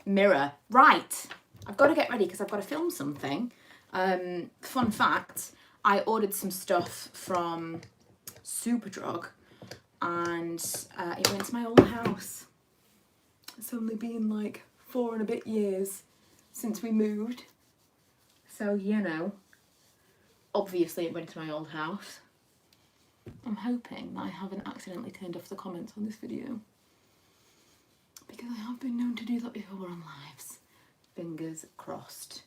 mirror. Right, I've got to get ready because I've got to film something. Fun fact, I ordered some stuff from Superdrug and it went to my old house. It's only been like 4 and a bit years since we moved. So, you know, obviously it went to my old house. I'm hoping that I haven't accidentally turned off the comments on this video, because I have been known to do that before on lives. Fingers crossed.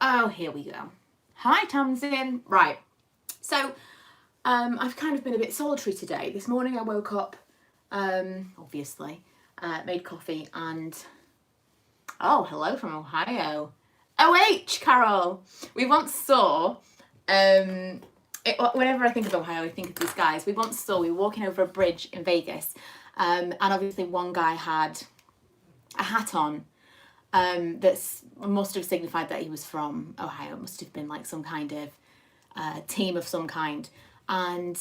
Oh, here we go. Hi, Tamsin. Right, so I've kind of been a bit solitary today. This morning I woke up, obviously, made coffee and, oh, hello from Ohio. OH, Carol. We once saw, whenever I think of Ohio, I think of these guys. We were walking over a bridge in Vegas, and obviously one guy had a hat on that must have signified that he was from Ohio. It must have been like some kind of team of some kind. And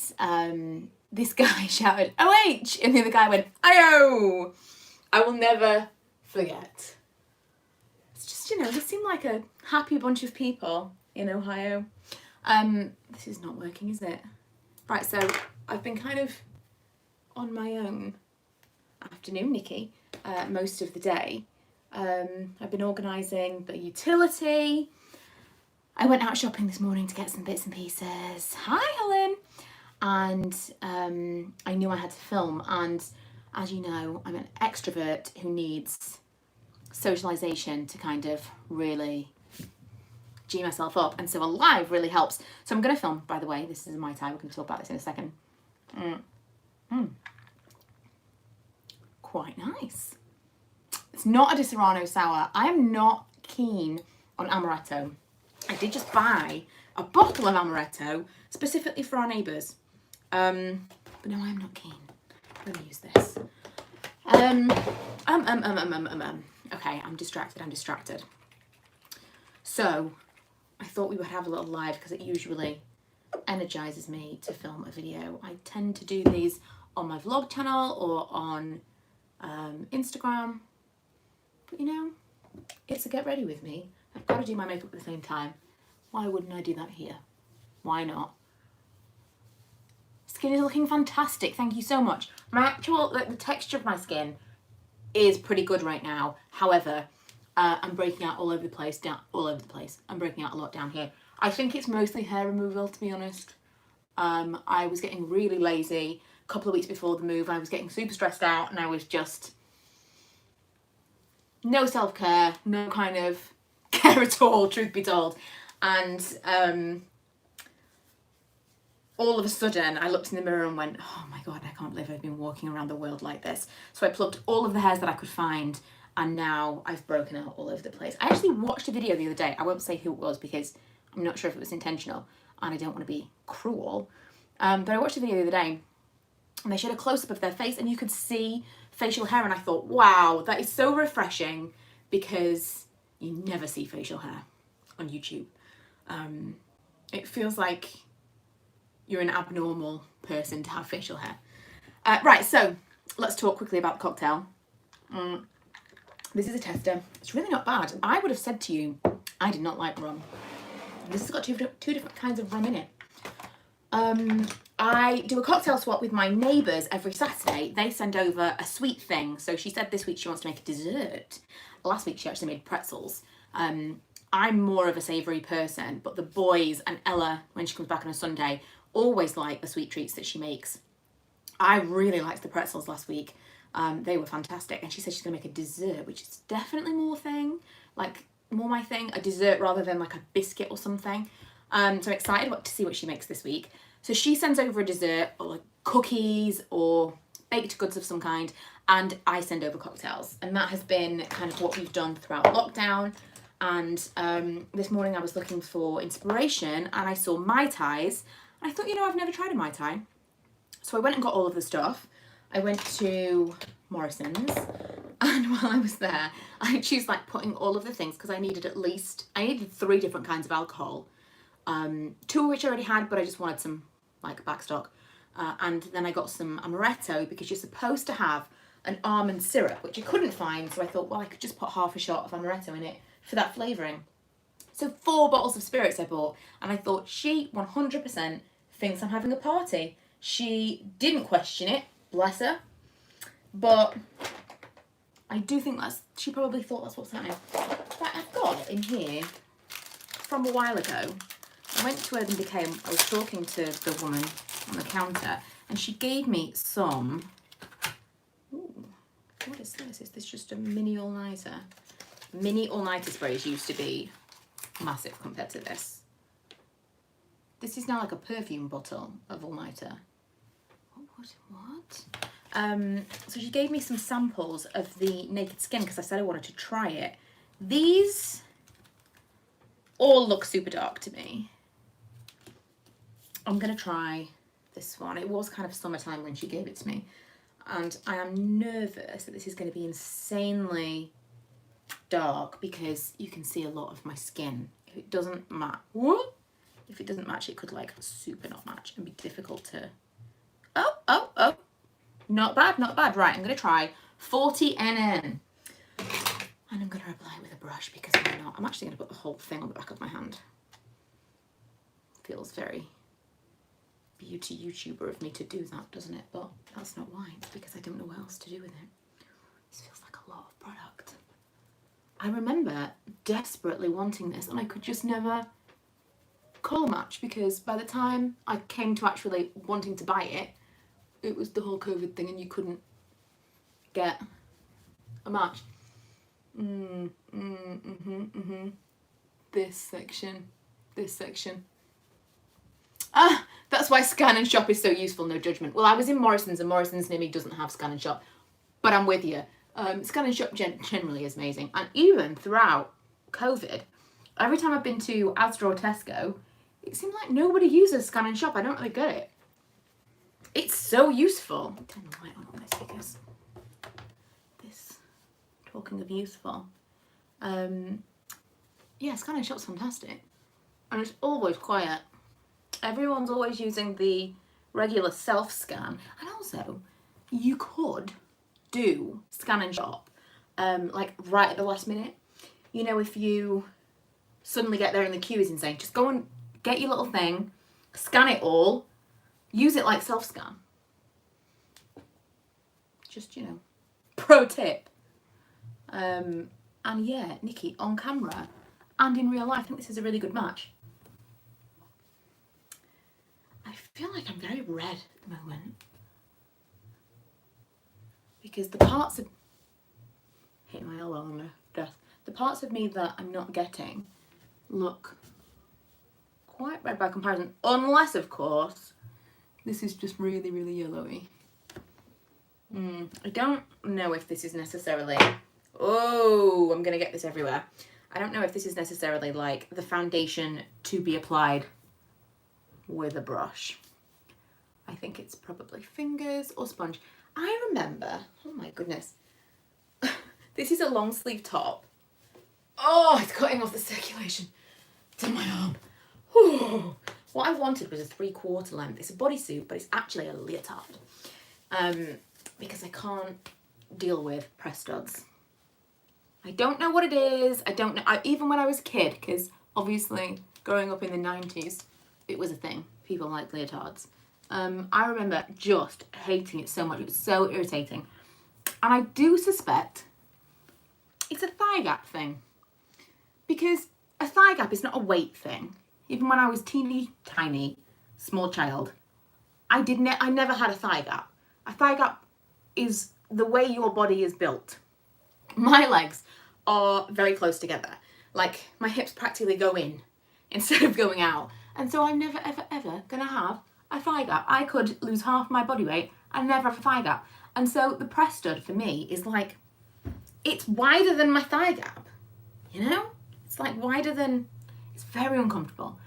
this guy shouted, OH! And the other guy went, IO! I will never forget. It's just, you know, they seem like a happy bunch of people in Ohio. This is not working, is it? Right, so I've been kind of on my own, afternoon Nikki, most of the day. I've been organising the utility. I went out shopping this morning to get some bits and pieces. Hi, Helen! And I knew I had to film, and as you know, I'm an extrovert who needs socialisation to kind of really G myself up, and so a live really helps. So I'm going to film, by the way. This is my time. We're going to talk about this in a second. Quite nice. It's not a Di Serrano sour. I am not keen on amaretto. I did just buy a bottle of amaretto specifically for our neighbours. But no, I'm not keen. I'm going to use this. Okay, I'm distracted. So, I thought we would have a little live because it usually energises me to film a video. I tend to do these on my vlog channel or on Instagram. But you know, it's a get ready with me. I've got to do my makeup at the same time. Why wouldn't I do that here? Why not? Skin is looking fantastic. Thank you so much. My actual, like, the texture of my skin is pretty good right now. However, I'm breaking out all over the place. I'm breaking out a lot down here. I think it's mostly hair removal, to be honest. I was getting really lazy a couple of weeks before the move. I was getting super stressed out, and I was just no self-care, no kind of care at all, truth be told. And all of a sudden I looked in the mirror and went, oh my God, I can't believe I've been walking around the world like this. So I plucked all of the hairs that I could find, and now I've broken out all over the place. I actually watched a video the other day. I won't say who it was because I'm not sure if it was intentional and I don't want to be cruel. But I watched a video the other day and they showed a close-up of their face and you could see facial hair, and I thought, wow, that is so refreshing because you never see facial hair on YouTube. It feels like you're an abnormal person to have facial hair. Right, so let's talk quickly about the cocktail. This is a tester. It's really not bad. I would have said to you, I did not like rum. This has got two different kinds of rum in it. I do a cocktail swap with my neighbours every Saturday. They send over a sweet thing. So she said this week she wants to make a dessert. Last week she actually made pretzels. I'm more of a savoury person, but the boys and Ella, when she comes back on a Sunday, always like the sweet treats that she makes. I really liked the pretzels last week. They were fantastic. And she said she's going to make a dessert, which is definitely more my thing, a dessert rather than like a biscuit or something. So I'm excited to see what she makes this week. So she sends over a dessert or like cookies or baked goods of some kind, and I send over cocktails. And that has been kind of what we've done throughout lockdown. And this morning I was looking for inspiration and I saw Mai Tais. I thought, you know, I've never tried a Mai Tai. So I went and got all of the stuff. I went to Morrison's, and while I was there, I choose like putting all of the things because I needed 3 different kinds of alcohol. 2 of which I already had, but I just wanted some like backstock. And then I got some amaretto because you're supposed to have an almond syrup, which I couldn't find, so I thought, well, I could just put half a shot of amaretto in it for that flavouring. So 4 bottles of spirits I bought, and I thought, she 100% thinks I'm having a party. She didn't question it, bless her, but I do think she probably thought that's what's happening. But I've got it in here from a while ago. I went to Urban Decay and I was talking to the woman on the counter, and she gave me some, ooh, what is this? Is this just a mini all-nighter? Mini all-nighter sprays used to be massive compared to this. This is now like a perfume bottle of all-nighter. What? So she gave me some samples of the Naked Skin because I said I wanted to try it. These all look super dark to me. I'm gonna try this one. It was kind of summertime when she gave it to me, and I am nervous that this is going to be insanely dark because you can see a lot of my skin. If it doesn't match, if it doesn't match, it could like super not match and be difficult to. Oh, not bad, not bad. Right, I'm gonna try 40 NN, and I'm gonna apply it with a brush because why not? I'm actually gonna put the whole thing on the back of my hand. Feels very beauty YouTuber of me to do that, doesn't it? But that's not why. It's because I don't know what else to do with it. This feels like a lot of product. I remember desperately wanting this, and I could just never colour match because by the time I came to actually wanting to buy it, it was the whole COVID thing and you couldn't get a match. This section. That's why Scan and Shop is so useful, no judgment. Well, I was in Morrison's, and Morrison's near me doesn't have Scan and Shop, but I'm with you. Scan and Shop generally is amazing, and even throughout COVID, every time I've been to Asda or Tesco, it seems like nobody uses Scan and Shop. I don't really get it. It's so useful. Turn the light on this because this, talking of useful, yeah, Scan and Shop's fantastic, and it's always quiet. Everyone's always using the regular self-scan, and also you could do Scan and Shop like right at the last minute. You know, if you suddenly get there and the queue is insane, just go and get your little thing, scan it all, use it like self-scan. Just, you know, pro tip. And yeah, Nikki, on camera and in real life, I think this is a really good match. I feel like I'm very red at the moment because the parts of hitting my elbow on the desk. The parts of me that I'm not getting look quite red by comparison, unless of course this is just really, really yellowy. I don't know if this is necessarily, oh, I'm gonna get this everywhere. I don't know if this is necessarily like the foundation to be applied with a brush. I think it's probably fingers or sponge. I remember, oh my goodness, this is a long sleeve top. Oh, it's cutting off the circulation to my arm. Whew. What I wanted was a 3/4 length. It's a bodysuit, but it's actually a leotard. Because I can't deal with press studs. I don't know what it is. I don't know. Even when I was a kid, because obviously growing up in the 90s, it was a thing. People liked leotards. I remember just hating it so much. It was so irritating. And I do suspect it's a thigh gap thing. Because a thigh gap is not a weight thing. Even when I was teeny tiny, small child, I never had a thigh gap. A thigh gap is the way your body is built. My legs are very close together. Like, my hips practically go in instead of going out. And so I'm never, ever, ever gonna have a thigh gap. I could lose half my body weight and never have a thigh gap. And so the press stud for me is like, it's wider than my thigh gap, you know? It's like wider than, it's very uncomfortable.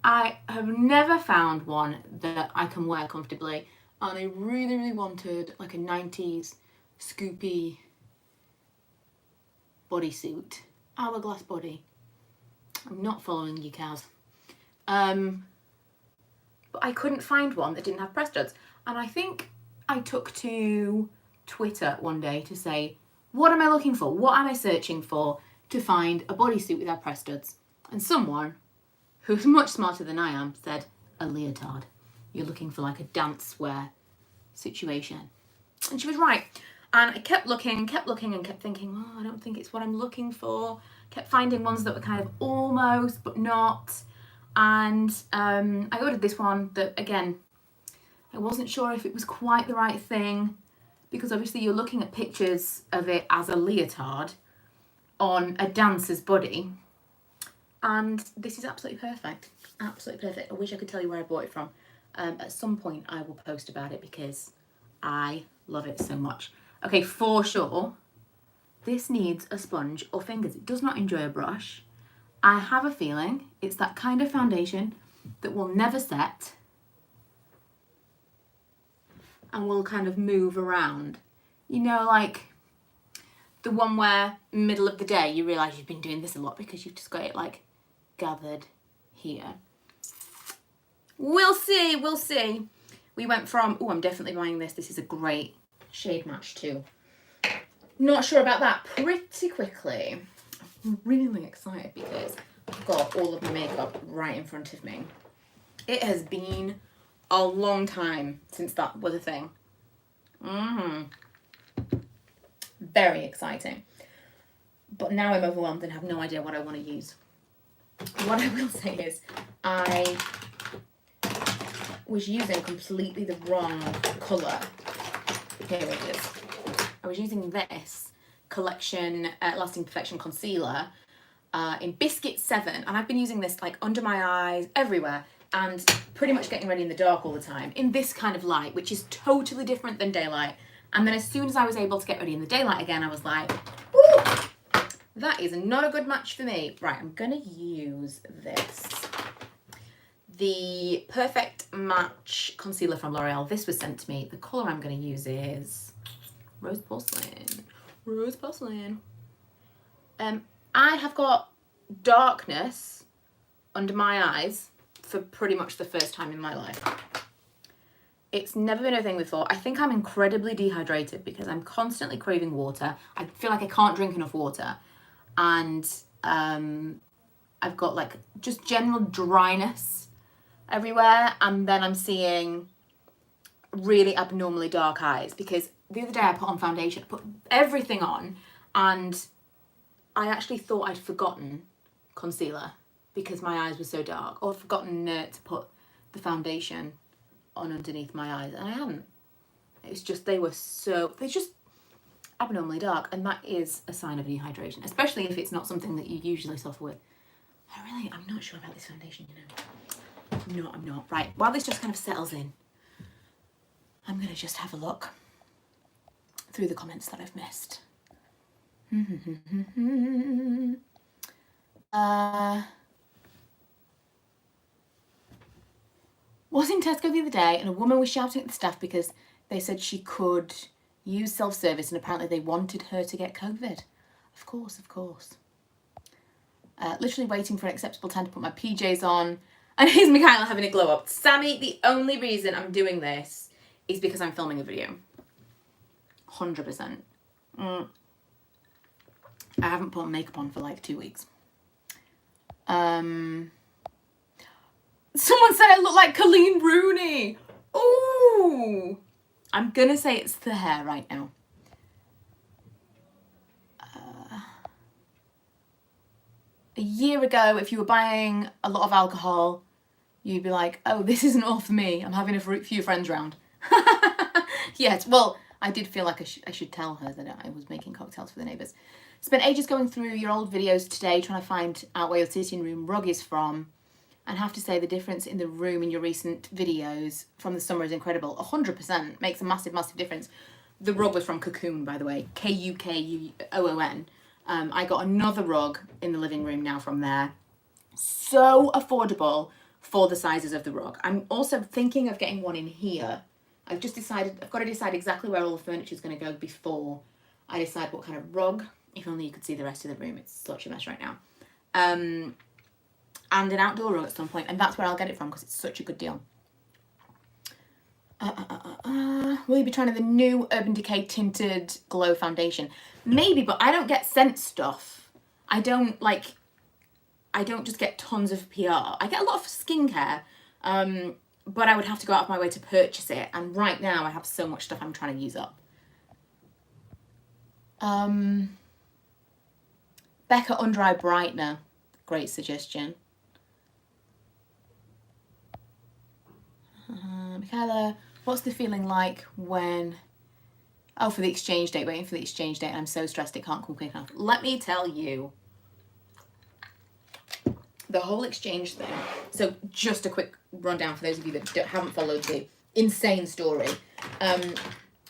I have never found one that I can wear comfortably, and I really, really wanted like a 90s scoopy bodysuit, hourglass body. I'm not following you, Kaz. But I couldn't find one that didn't have press studs, and I think I took to Twitter one day to say, what am I looking for? What am I searching for to find a bodysuit without press studs? And someone who's much smarter than I am said, a leotard. You're looking for like a dance wear situation. And she was right. And I kept looking and kept thinking, oh, I don't think it's what I'm looking for. Kept finding ones that were kind of almost, but not. And I ordered this one that, again, I wasn't sure if it was quite the right thing, because obviously you're looking at pictures of it as a leotard on a dancer's body. And this is absolutely perfect. Absolutely perfect. I wish I could tell you where I bought it from. At some point I will post about it because I love it so much. Okay, for sure, this needs a sponge or fingers. It does not enjoy a brush. I have a feeling it's that kind of foundation that will never set and will kind of move around. You know, like the one where middle of the day you realise you've been doing this a lot because you've just got it like gathered here. We'll see, we'll see. We went from, oh, I'm definitely buying this. This is a great shade match too. Not sure about that. Pretty quickly. I'm really excited because I've got all of my makeup right in front of me. It has been a long time since that was a thing. Very exciting. But now I'm overwhelmed and have no idea what I want to use. What I will say is I was using completely the wrong colour. Here it is. I was using this Collection Lasting Perfection Concealer in Biscuit 7, and I've been using this like under my eyes, everywhere, and pretty much getting ready in the dark all the time in this kind of light, which is totally different than daylight. And then as soon as I was able to get ready in the daylight again, I was like, ooh, that is not a good match for me. Right, I'm gonna use this. The Perfect Match Concealer from L'Oreal. This was sent to me. The colour I'm gonna use is Rose Porcelain. Rose Porcelain. I have got darkness under my eyes for pretty much the first time in my life. It's never been a thing before. I think I'm incredibly dehydrated because I'm constantly craving water. I feel like I can't drink enough water. And I've got like just general dryness everywhere. And then I'm seeing really abnormally dark eyes because the other day I put on foundation, put everything on, and I actually thought I'd forgotten concealer because my eyes were so dark, or forgotten to put the foundation on underneath my eyes, and I hadn't. It's just they're just abnormally dark, and that is a sign of dehydration, especially if it's not something that you usually suffer with. I'm not sure about this foundation, you know. No, I'm not. Right, while this just kind of settles in, I'm gonna just have a look through the comments that I've missed. Was in Tesco the other day and a woman was shouting at the staff because they said she could use self-service and apparently they wanted her to get COVID. Of course. Literally waiting for an acceptable time to put my PJs on. And here's Michaela having a glow up. Sammy, the only reason I'm doing this is because I'm filming a video. 100%. I haven't put makeup on for like 2 weeks. Someone said I look like Colleen Rooney. Ooh. I'm gonna say it's the hair right now. A year ago, if you were buying a lot of alcohol, you'd be like, oh, this isn't all for me. I'm having a few friends round. Yes, well, I did feel like I should tell her that I was making cocktails for the neighbours. Spent ages going through your old videos today trying to find out where your sitting room rug is from. And have to say the difference in the room in your recent videos from the summer is incredible. 100% makes a massive difference. The rug was from Cocoon, by the way. Kukoon. I got another rug in the living room now from there. So affordable for the sizes of the rug. I'm also thinking of getting one in here. I've got to decide exactly where all the furniture is going to go before I decide what kind of rug. If only you could see the rest of the room. It's such a mess right now. And an outdoor rug at some point, and that's where I'll get it from because it's such a good deal. Will you be trying the new Urban Decay Tinted Glow Foundation? Maybe, but I don't get sent stuff. I don't just get tons of PR. I get a lot of skincare, but I would have to go out of my way to purchase it. And right now I have so much stuff I'm trying to use up. Becca Under Eye Brightener. Great suggestion. Michaela, what's the feeling like when... Oh, for the exchange date, waiting for the exchange date. I'm so stressed it can't come quick enough. Let me tell you, the whole exchange thing. So just a quick rundown for those of you that haven't followed the insane story.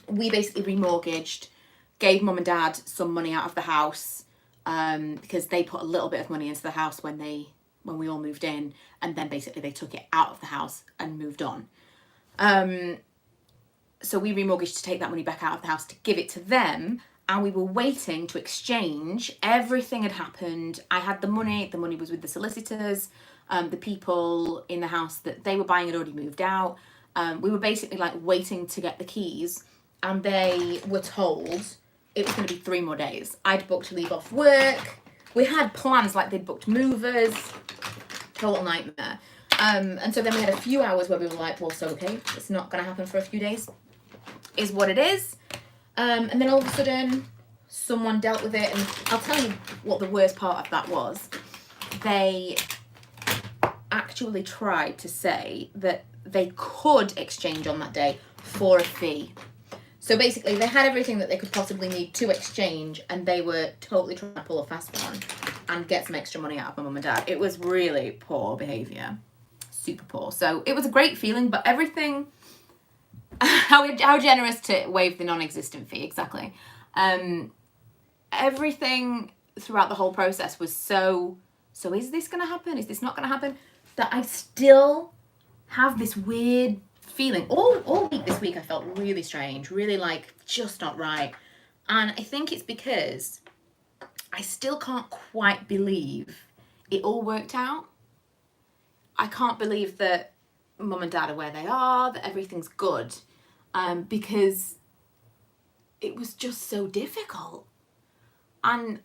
We basically remortgaged, gave mum and dad some money out of the house because they put a little bit of money into the house when we all moved in, and then basically they took it out of the house and moved on. So we remortgaged to take that money back out of the house to give it to them, and we were waiting to exchange. Everything had happened. I had the money was with the solicitors. The people in the house that they were buying had already moved out. We were basically like waiting to get the keys, and they were told it was going to be 3 more days. I'd booked to leave off work. We had plans, like they'd booked movers. Total nightmare. And so then we had a few hours where we were like, well, so okay, it's not going to happen for a few days. Is what it is. And then all of a sudden, someone dealt with it. And I'll tell you what the worst part of that was. They actually tried to say that they could exchange on that day for a fee. So basically, they had everything that they could possibly need to exchange, and they were totally trying to pull a fast one and get some extra money out of my mum and dad. It was really poor behaviour. Super poor. So it was a great feeling, but everything... How generous to waive the non-existent fee, exactly. Everything throughout the whole process was so is this going to happen? Is this not going to happen? That I still have this weird feeling. All week this week I felt really strange, really like just not right. And I think it's because I still can't quite believe it all worked out. I can't believe that mum and dad are where they are, that everything's good. Because it was just so difficult. And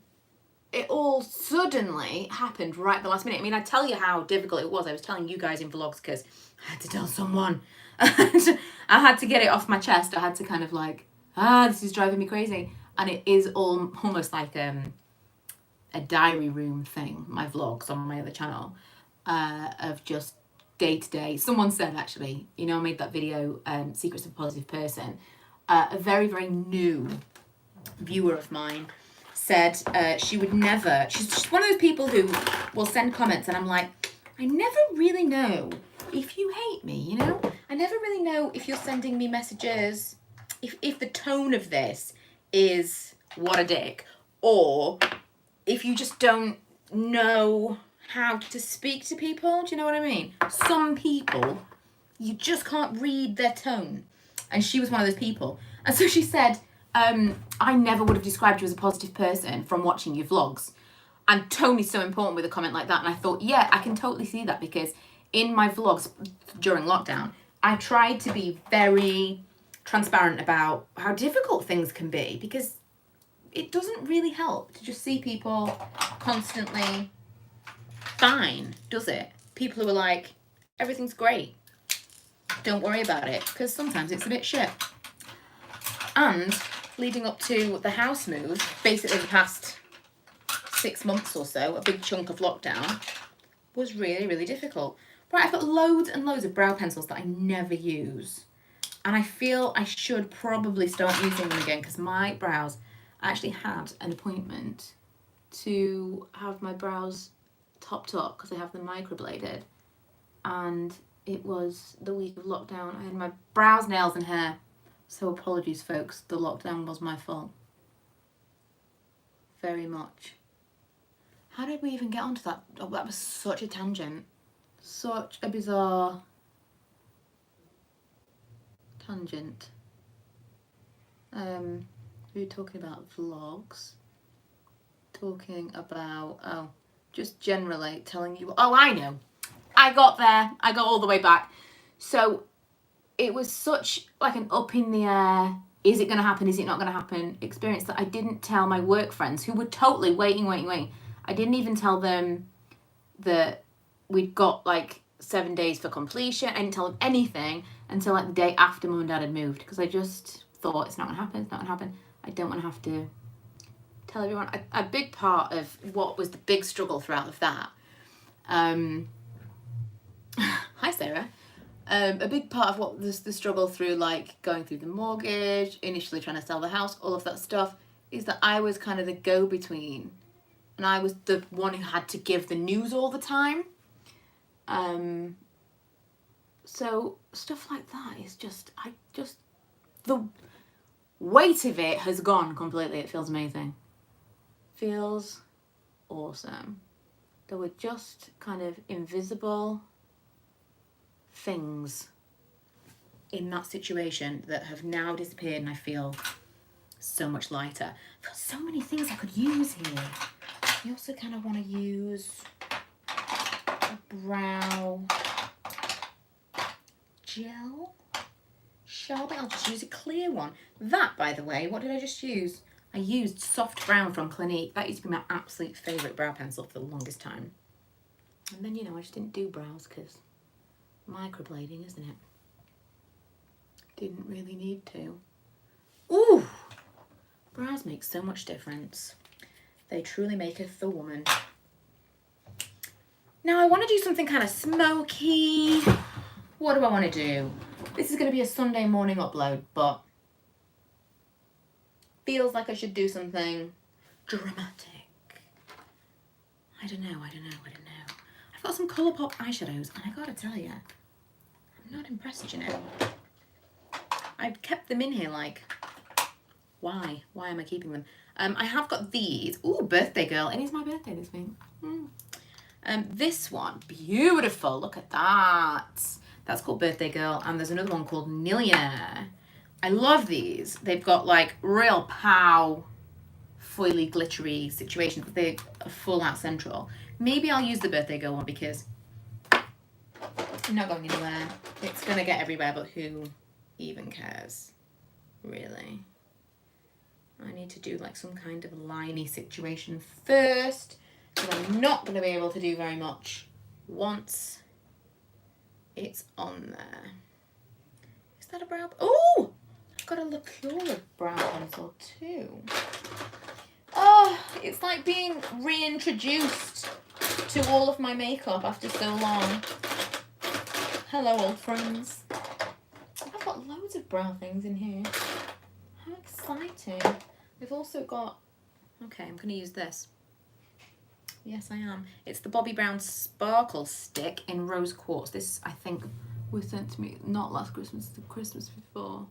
it all suddenly happened right at the last minute. I mean, I tell you how difficult it was. I was telling you guys in vlogs because I had to tell someone. I had to get it off my chest. I had to kind of like, this is driving me crazy. And it is almost like a diary room thing, my vlogs on my other channel, of just day to day. Someone said, actually, I made that video, Secrets of a Positive Person. A very, very new viewer of mine said she would never, she's one of those people who will send comments and I'm like, I never really know if you hate me, I never really know if you're sending me messages, if the tone of this is what a dick, or if you just don't know how to speak to people. Do you know what I mean? Some people, you just can't read their tone. And she was one of those people. And so she said, I never would have described you as a positive person from watching your vlogs. And tone is so important with a comment like that. And I thought, yeah, I can totally see that, because in my vlogs during lockdown, I tried to be very transparent about how difficult things can be, because it doesn't really help to just see people constantly fine, does it? People who are like, everything's great, don't worry about it, because sometimes it's a bit shit. And leading up to the house move, basically the past 6 months or so, a big chunk of lockdown, was really, really difficult. Right, I've got loads and loads of brow pencils that I never use, and I feel I should probably start using them again, because my brows, I actually had an appointment to have my brows topped up because I have them microbladed, and it was the week of lockdown. I had my brows, nails and hair, so apologies folks, the lockdown was my fault. Very much. How did we even get onto that? Oh, that was such a tangent. Such a bizarre tangent. We were talking about vlogs. Talking about, just generally telling you, I know. I got there. I got all the way back. So it was such like an up in the air, is it going to happen, is it not going to happen experience, that I didn't tell my work friends, who were totally waiting. I didn't even tell them that we'd got like 7 days for completion. I didn't tell them anything until like the day after Mum and Dad had moved, because I just thought it's not going to happen, it's not going to happen. I don't want to have to tell everyone. A big part of what was the big struggle throughout of that, hi Sarah, a big part of what was the struggle through like going through the mortgage, initially trying to sell the house, all of that stuff, is that I was kind of the go-between, and I was the one who had to give the news all the time. So stuff like that is just, the weight of it has gone completely. It feels amazing. Feels awesome. There were just kind of invisible things in that situation that have now disappeared, and I feel so much lighter. I've got so many things I could use here. I also kind of want to use a brow gel. Shall I'll just use a clear one. That, by the way, what did I just use? I used Soft Brown from Clinique. That used to be my absolute favourite brow pencil for the longest time. And then, you know, I just didn't do brows because microblading, isn't it? Didn't really need to. Ooh! Brows make so much difference. They truly maketh the woman. Now I want to do something kind of smoky. What do I want to do? This is going to be a Sunday morning upload, but feels like I should do something dramatic. I don't know. I've got some Colourpop eyeshadows, and I gotta tell you, I'm not impressed, you know. I've kept them in here, like, why? Why am I keeping them? I have got these. Ooh, Birthday Girl. It is my birthday this week. This one, beautiful. Look at that. That's called Birthday Girl, and there's another one called Millionaire. I love these. They've got like real pow, foily, glittery situations, but they are full out central. Maybe I'll use the Birthday Girl one because I'm not going anywhere. It's gonna get everywhere, but who even cares, really? I need to do like some kind of liney situation first, because I'm not gonna be able to do very much once it's on there. Is that a brow? Oh, I've got a liqueur brow pencil too. Oh, it's like being reintroduced to all of my makeup after so long. Hello, old friends. I've got loads of brow things in here. How exciting. We've also got, okay, I'm going to use this. Yes, I am. It's the Bobbi Brown Sparkle Stick in Rose Quartz. This, I think, was sent to me not last Christmas, the Christmas before.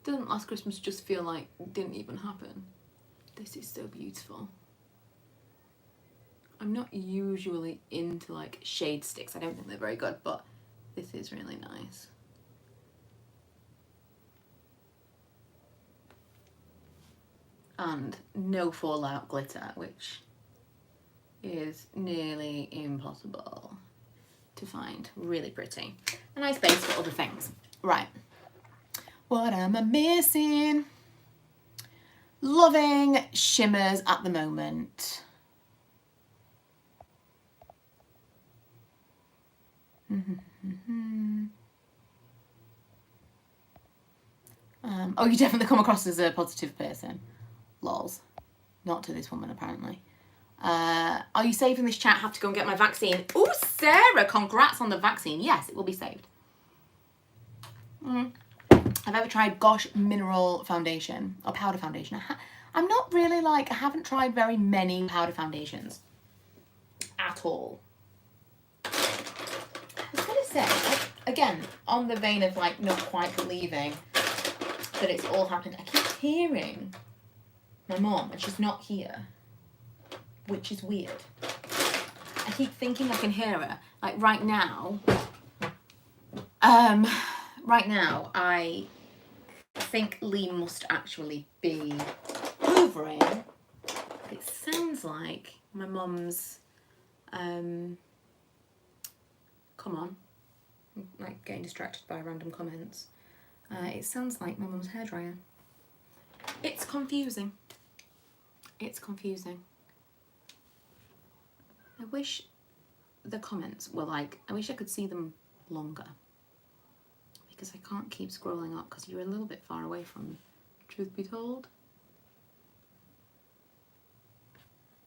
Doesn't last Christmas just feel like it didn't even happen? This is so beautiful. I'm not usually into like shade sticks. I don't think they're very good, but this is really nice. And no fallout glitter, which is nearly impossible to find. Really pretty. A nice base for other things. Right. What am I missing? Loving shimmers at the moment. Oh, you definitely come across as a positive person. Lols. Not to this woman, apparently. Are you saving this chat? I have to go and get my vaccine. Oh, Sarah, congrats on the vaccine. Yes, it will be saved. I've ever tried Gosh Mineral Foundation or powder foundation. I'm not really like, I haven't tried very many powder foundations at all. I was going to say, again, on the vein of like not quite believing that it's all happened, I keep hearing my mom and she's not here, which is weird. I keep thinking I can hear her. Like right now, I think Lee must actually be hoovering. It sounds like my mum's, come on, I'm like getting distracted by random comments. It sounds like my mum's hairdryer. It's confusing. It's confusing. I wish the comments were like, I wish I could see them longer. Because I can't keep scrolling up because you're a little bit far away from me, truth be told.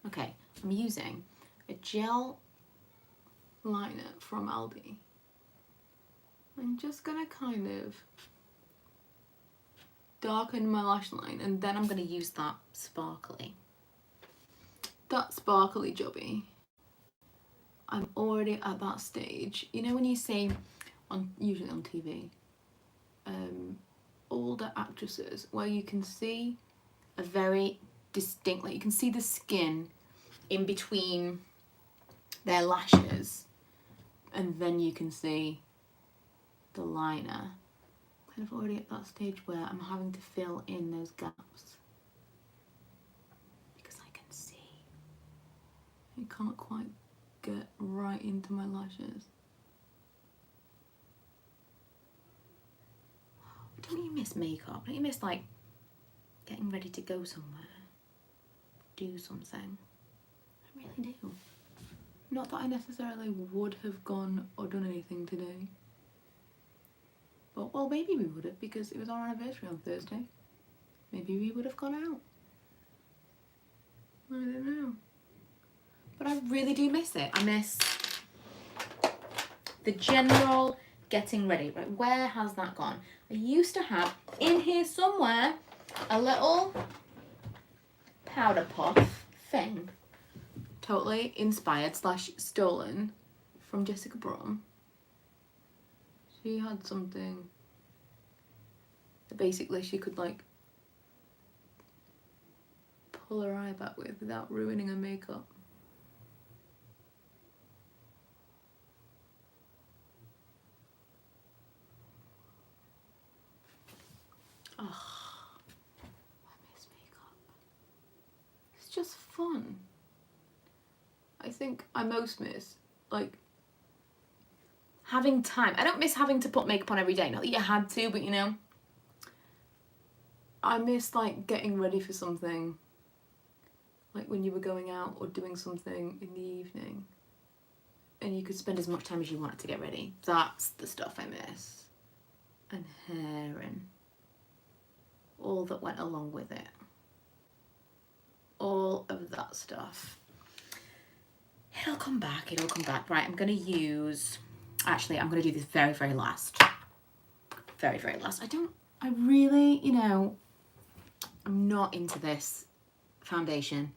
Okay, I'm using a gel liner from Aldi. I'm just gonna kind of darken my lash line and then I'm gonna use that sparkly jobby. I'm already at that stage. You know when you see, usually on TV, older actresses where you can see a very distinct, like you can see the skin in between their lashes and then you can see the liner. Kind of already at that stage where I'm having to fill in those gaps because I can see. I can't quite get right into my lashes. Don't you miss makeup? Don't you miss like getting ready to go somewhere? Do something? I really do. Not that I necessarily would have gone or done anything today. But, well, maybe we would have because it was our anniversary on Thursday. Maybe we would have gone out. I don't know. But I really do miss it. I miss the general getting ready. Right, where has that gone? I used to have in here somewhere a little powder puff thing. Totally inspired / stolen from Jessica Brom. She had something that basically she could like pull her eye back with without ruining her makeup. Oh, I miss makeup. It's just fun. I think I most miss like having time. I don't miss having to put makeup on every day. Not that you had to, but you know. I miss like getting ready for something. Like when you were going out or doing something in the evening. And you could spend as much time as you wanted to get ready. That's the stuff I miss. And hair and all that went along with it. All of that stuff. It'll come back, it'll come back. Right, I'm going to use... Actually, I'm going to do this very, very last. Very, very last. I really, you know, I'm not into this foundation.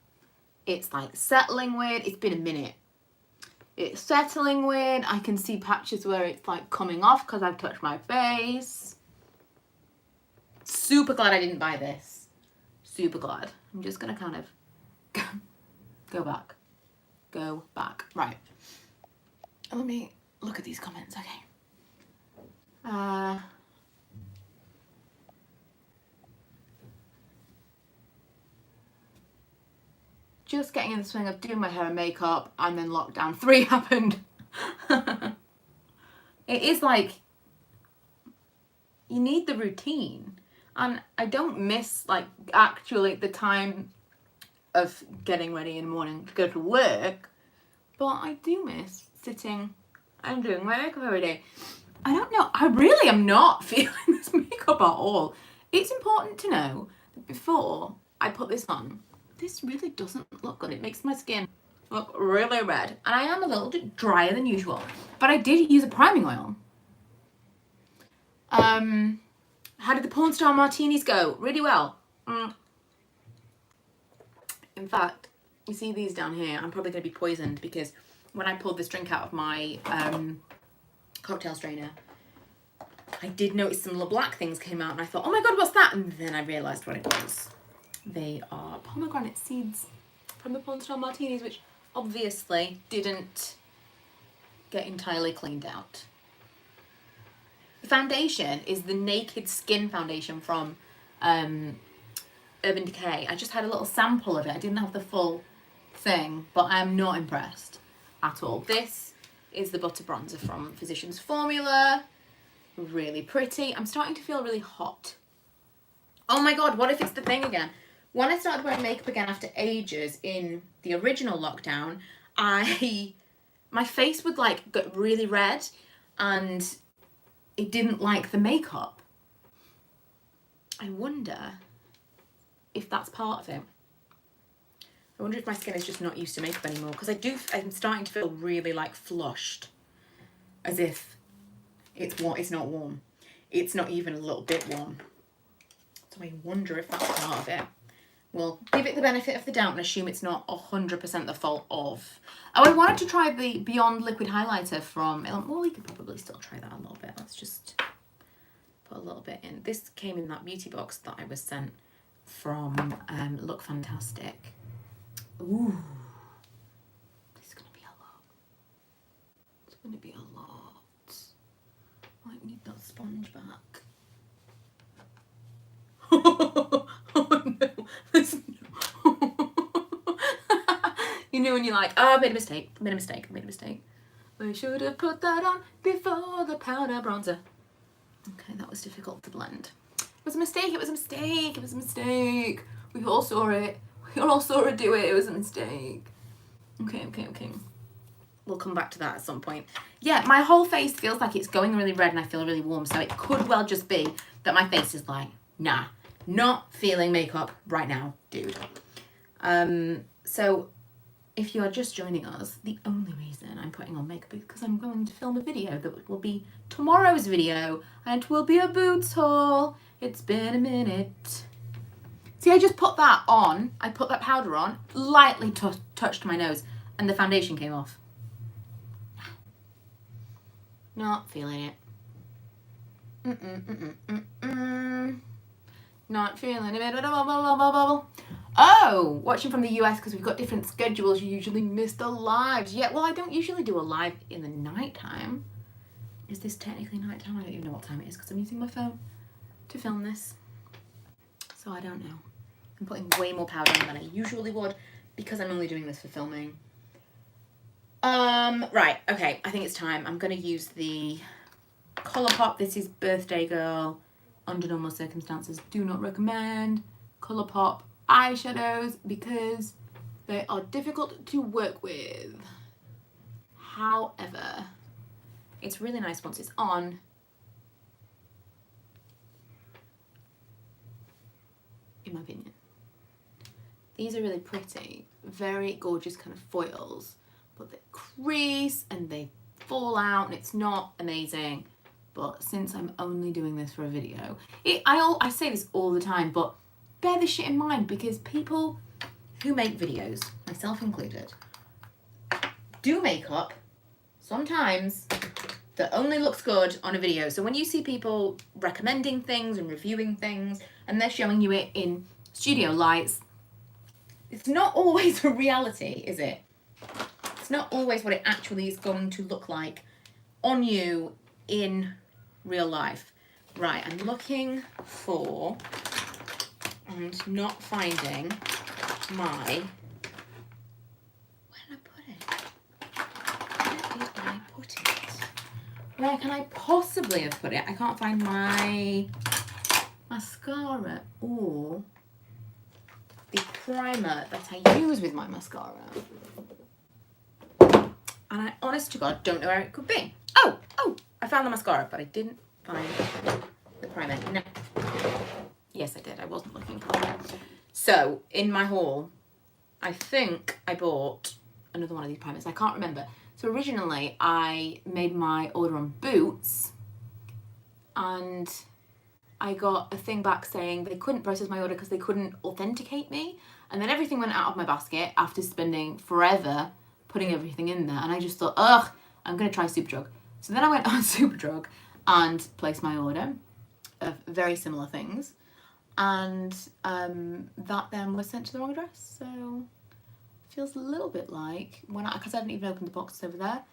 It's like settling weird. It's been a minute. It's settling weird. I can see patches where it's like coming off because I've touched my face. Super glad I didn't buy this. Super glad. I'm just going to kind of go back. Go back. Right. Let me look at these comments. Okay. Just getting in the swing of doing my hair and makeup, and then lockdown 3 happened. It is like, you need the routine. And I don't miss like actually the time of getting ready in the morning to go to work, but I do miss sitting and doing my makeup every day. I don't know, I really am not feeling this makeup at all. It's important to know that before I put this on, this really doesn't look good. It makes my skin look really red. And I am a little bit drier than usual, but I did use a priming oil. How did the porn star martinis go? Really well. In fact, you see these down here, I'm probably going to be poisoned because when I pulled this drink out of my cocktail strainer, I did notice some little black things came out and I thought, oh my god, what's that? And then I realised what it was. They are pomegranate seeds from the porn star martinis, which obviously didn't get entirely cleaned out. The foundation is the Naked Skin foundation from Urban Decay. I just had a little sample of it. I didn't have the full thing, but I'm not impressed at all. This is the Butter Bronzer from Physicians Formula. really pretty. I'm starting to feel really hot. Oh my God, what if it's the thing again? When I started wearing makeup again after ages in the original lockdown, my face would like get really red and it didn't like the makeup. I wonder if that's part of it. I wonder if my skin is just not used to makeup anymore, because I'm starting to feel really like flushed, as if it's not warm. It's not even a little bit warm. So I wonder if that's part of it. We'll give it the benefit of the doubt and assume it's not 100% the fault of. Oh, I wanted to try the Beyond Liquid Highlighter from, well, we could probably still try that a little bit. Let's just put a little bit in. This came in that beauty box that I was sent from Look Fantastic. Ooh, this is going to be a lot. It's going to be a lot. I need that sponge back. Oh no, listen. You know when you're like, oh, I made a mistake. I should have put that on before the powder bronzer. Okay, that was difficult to blend. It was a mistake. We all saw it. We all saw her do it. It was a mistake. Okay. We'll come back to that at some point. Yeah, my whole face feels like it's going really red and I feel really warm. So it could well just be that my face is like, nah, not feeling makeup right now, dude. So if you are just joining us, the only reason I'm putting on makeup is because I'm going to film a video that will be tomorrow's video, and it will be a boots haul. It's been a minute. See, I just put that on. I put that powder on, lightly touched my nose, and the foundation came off. Not feeling it. Not feeling it. Oh, watching from the US because we've got different schedules. You usually miss the lives. Yeah, well, I don't usually do a live in the nighttime. Is this technically nighttime? I don't even know what time it is because I'm using my phone to film this. So I don't know. I'm putting way more powder on than I usually would because I'm only doing this for filming. Right, okay, I think it's time. I'm going to use the Colourpop. This is Birthday Girl. Under normal circumstances, do not recommend Colourpop eyeshadows because they are difficult to work with. However, it's really nice once it's on. In my opinion. These are really pretty, very gorgeous kind of foils, but they crease and they fall out and it's not amazing. But since I'm only doing this for a video, I say this all the time, but bear this shit in mind because people who make videos, myself included, do makeup sometimes that only looks good on a video. So when you see people recommending things and reviewing things and they're showing you it in studio lights, it's not always a reality, is it? It's not always what it actually is going to look like on you in real life. Right, I'm looking for and not finding my, where did I put it? Where can I possibly have put it? I can't find my mascara or the primer that I use with my mascara. And I, honest to God, don't know where it could be. Oh, I found the mascara, but I didn't find the primer. No. Yes, I did. I wasn't looking for it. So, in my haul, I think I bought another one of these primers. I can't remember. So, originally, I made my order on Boots, and I got a thing back saying they couldn't process my order because they couldn't authenticate me. And then everything went out of my basket after spending forever putting everything in there. And I just thought, ugh, I'm going to try Superdrug. So then I went on Superdrug and placed my order of very similar things. And that then was sent to the wrong address. So it feels a little bit like, because I haven't even opened the box over there,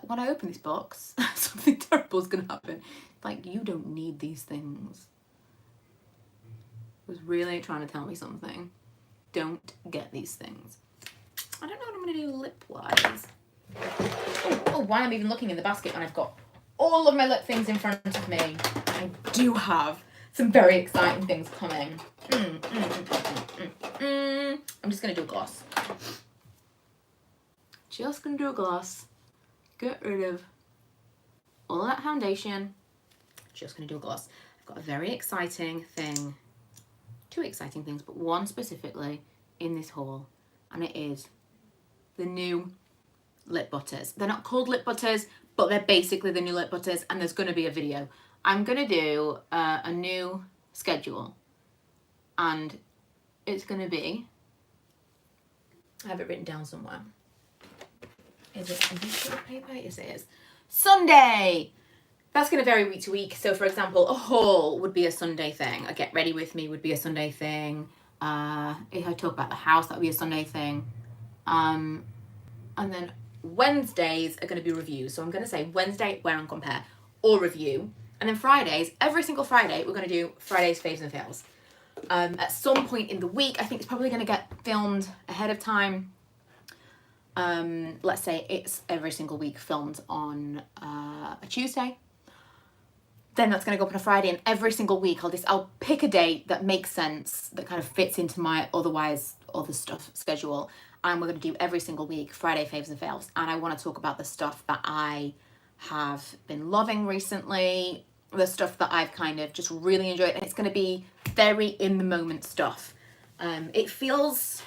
when I open this box, something terrible is going to happen. Like, you don't need these things. It was really trying to tell me something. Don't get these things. I don't know what I'm going to do lip-wise. Oh, why I'm even looking in the basket when I've got all of my lip things in front of me, I do have some very exciting things coming. I'm just going to do a gloss. Just going to do a gloss. Get rid of all of that foundation. Just going to do a gloss. I've got a very exciting thing. 2 exciting things, but one specifically in this haul. And it is the new lip butters. They're not called lip butters, but they're basically the new lip butters, and there's going to be a video. I'm going to do a new schedule, and it's going to be, I have it written down somewhere. Is it a piece of paper? Yes, it is. Sunday! That's going to vary week to week. So, for example, a haul would be a Sunday thing. A get ready with me would be a Sunday thing. If I talk about the house, that would be a Sunday thing. And then Wednesdays are going to be reviews. So I'm going to say Wednesday, wear and compare, or review. And then Fridays, every single Friday, we're going to do Fridays, faves and fails. At some point in the week, I think it's probably going to get filmed ahead of time. Let's say it's every single week filmed on a Tuesday. Then that's going to go up on a Friday, and every single week I'll pick a date that makes sense, that kind of fits into my otherwise other stuff schedule, and we're going to do every single week Friday faves and fails. And I want to talk about the stuff that I have been loving recently, the stuff that I've kind of just really enjoyed, and it's going to be very in the moment stuff. It feels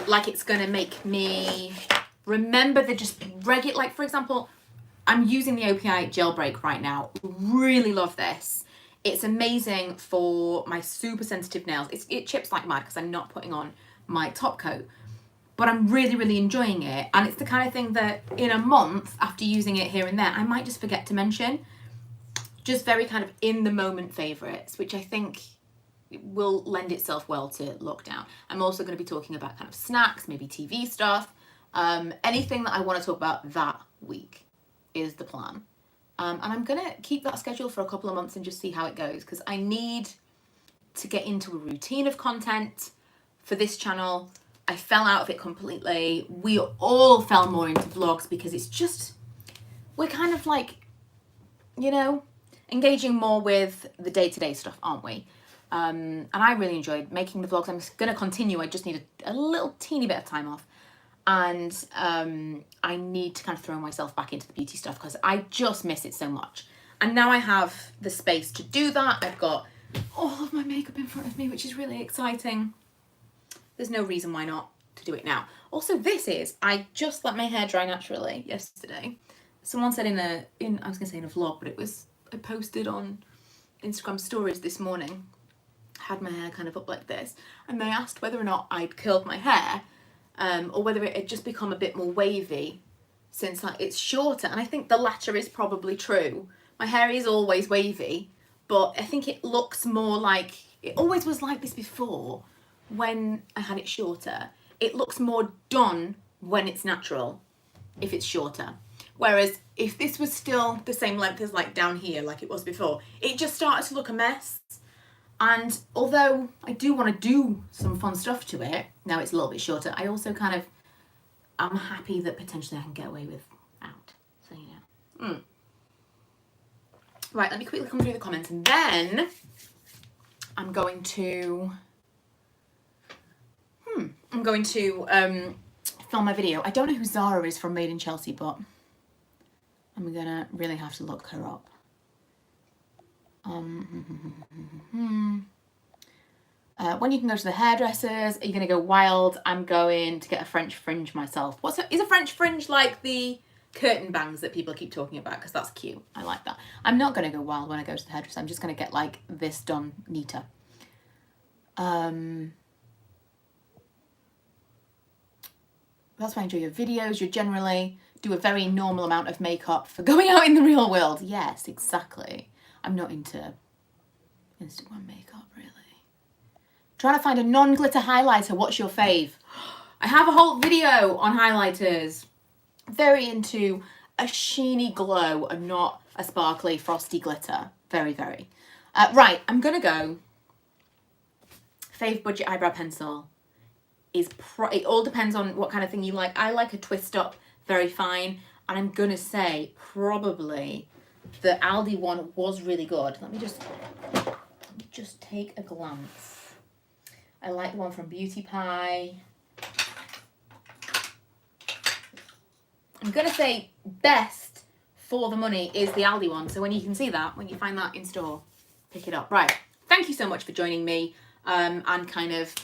like it's going to make me remember the just regular, like for example, I'm using the OPI Jailbreak right now. Really love this. It's amazing for my super sensitive nails. It chips like mad because I'm not putting on my top coat. But I'm really, really enjoying it. And it's the kind of thing that in a month after using it here and there, I might just forget to mention. Just very kind of in the moment favourites, which I think will lend itself well to lockdown. I'm also going to be talking about kind of snacks, maybe TV stuff. Anything that I want to talk about that week is the plan. And I'm going to keep that schedule for a couple of months and just see how it goes, because I need to get into a routine of content for this channel. I fell out of it completely. We all fell more into vlogs because it's just, we're kind of like, you know, engaging more with the day-to-day stuff, aren't we? And I really enjoyed making the vlogs. I'm going to continue. I just need a little teeny bit of time off. And I need to kind of throw myself back into the beauty stuff because I just miss it so much. And now I have the space to do that. I've got all of my makeup in front of me, which is really exciting. There's no reason why not to do it now. Also, I just let my hair dry naturally yesterday. Someone said I was going to say in a vlog, but I posted on Instagram stories this morning. I had my hair kind of up like this. And they asked whether or not I'd curled my hair. Or whether it had just become a bit more wavy since it's shorter. And I think the latter is probably true. My hair is always wavy, but I think it looks more like, it always was like this before when I had it shorter. It looks more done when it's natural, if it's shorter. Whereas if this was still the same length as like down here, like it was before, it just started to look a mess. And although I do want to do some fun stuff to it, now it's a little bit shorter, I also kind of, I'm happy that potentially I can get away without. So, yeah. Right, let me quickly come through the comments, and then I'm going to film my video. I don't know who Zara is from Made in Chelsea, but I'm going to really have to look her up. When you can go to the hairdressers, are you going to go wild? I'm going to get a French fringe myself. Is a French fringe like the curtain bangs that people keep talking about? Because that's cute. I like that. I'm not going to go wild when I go to the hairdresser. I'm just going to get like this done neater. That's why I enjoy your videos. You generally do a very normal amount of makeup for going out in the real world. Yes, exactly. I'm not into Instagram makeup, really. Trying to find a non-glitter highlighter. What's your fave? I have a whole video on highlighters. Very into a sheeny glow and not a sparkly, frosty glitter. Very, very. Right, I'm going to go. Fave budget eyebrow pencil is... it all depends on what kind of thing you like. I like a twist up, very fine. And I'm going to say probably the Aldi one was really good. Let me just take a glance. I like the one from Beauty Pie. I'm going to say best for the money is the Aldi one. So when you can see that, when you find that in store, pick it up. Right. Thank you so much for joining me and kind of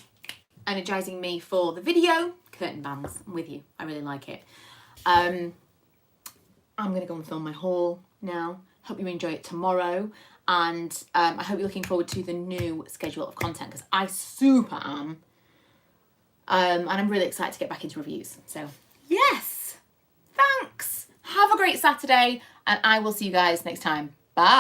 energizing me for the video. Curtain bands, I'm with you. I really like it. I'm going to go and film my haul now. Hope you enjoy it tomorrow. And I hope you're looking forward to the new schedule of content because I super am. And I'm really excited to get back into reviews. So, yes. Thanks. Have a great Saturday, and I will see you guys next time. Bye.